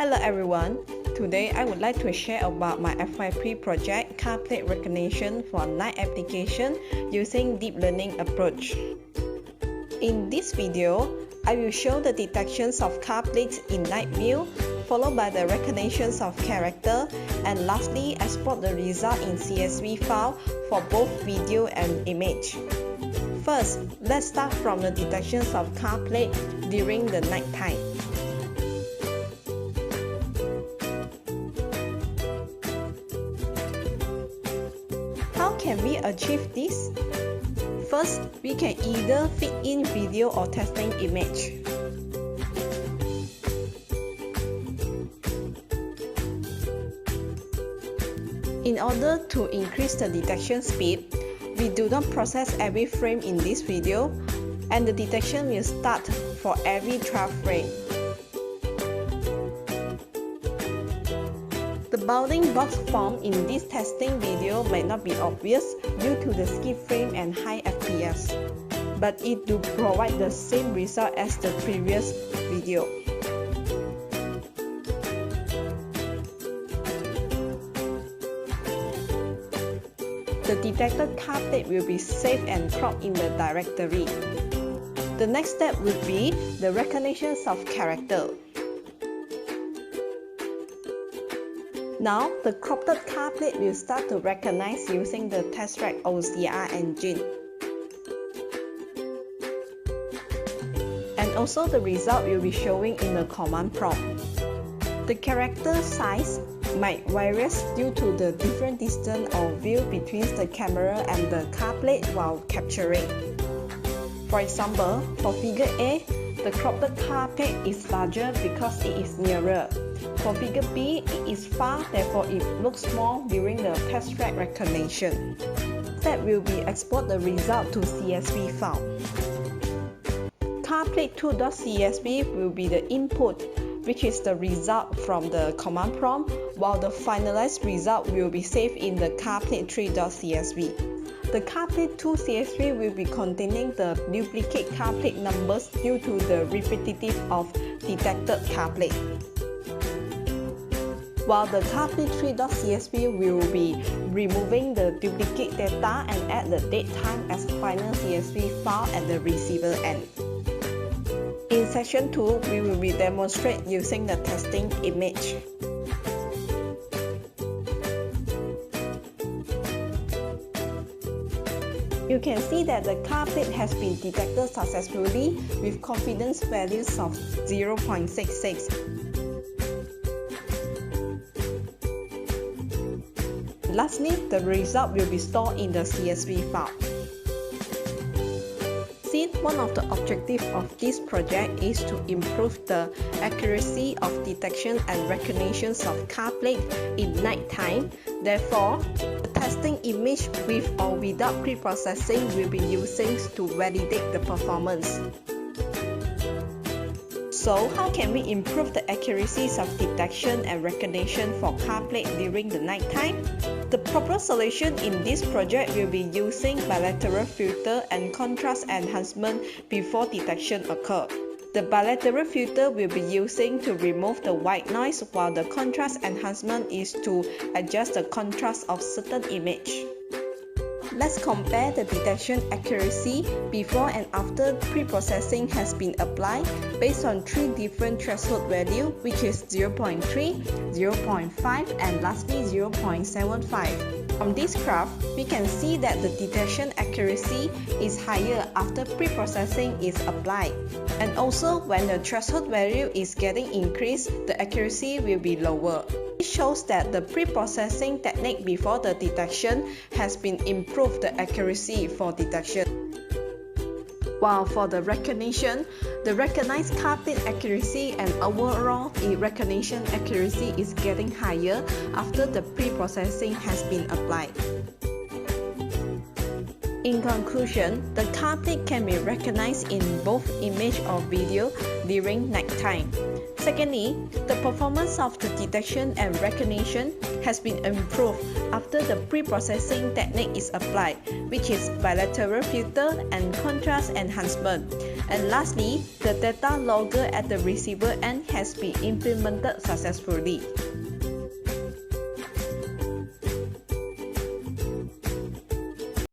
Hello everyone, today I would like to share about my FYP project car plate recognition for night application using deep learning approach. In this video, I will show the detections of car plates in night view, followed by the recognitions of character, and lastly export the result in CSV file for both video and image. First, let's start from the detections of car plate during the night time. How can we achieve this? First, we can either feed in video or testing image. In order to increase the detection speed, we do not process every frame in this video, and the detection will start for every 12 frames. The bounding box formed in this testing video may not be obvious due to the skip frame and high FPS, but it do provide the same result as the previous video. The detected car plate will be saved and cropped in the directory. The next step will be the recognition of character. Now, the cropped car plate will start to recognize using the TestRec OCR engine. And also the result will be showing in the command prompt. The character size might vary due to the different distance or view between the camera and the car plate while capturing. For example, for figure A, the cropped car plate is larger because it is nearer. For figure B, it is far, therefore it looks small during the TestRec recognition. Step will be export the result to CSV file. Carplate2.csv will be the input, which is the result from the command prompt, while the finalized result will be saved in the carplate3.csv. The carplate2.csv will be containing the duplicate car plate numbers due to the repetitive of detected car plate. While the carplate3.csv will be removing the duplicate data and add the date time as final CSV file at the receiver end. In section 2, we will be demonstrate using the testing image. You can see that the car plate has been detected successfully with confidence values of 0.66. Lastly, the result will be stored in the CSV file. Since one of the objectives of this project is to improve the accuracy of detection and recognition of car plate in night time, therefore, the testing image with or without pre-processing will be used to validate the performance. So, how can we improve the accuracies of detection and recognition for car plate during the night time? The proper solution in this project will be using bilateral filter and contrast enhancement before detection occurs. The bilateral filter will be using to remove the white noise, while the contrast enhancement is to adjust the contrast of certain image. Let's compare the detection accuracy before and after pre-processing has been applied based on 3 different threshold values, which is 0.3, 0.5 and lastly 0.75. From this graph, we can see that the detection accuracy is higher after pre-processing is applied. And also, when the threshold value is getting increased, the accuracy will be lower. It shows that the pre-processing technique before the detection has been improved the accuracy for detection. While for the recognition, the recognized car plate accuracy and overall recognition accuracy is getting higher after the pre-processing has been applied. In conclusion, the car plate can be recognized in both image or video during nighttime. Secondly, the performance of the detection and recognition has been improved after the pre-processing technique is applied, which is bilateral filter and contrast enhancement. And lastly, the data logger at the receiver end has been implemented successfully.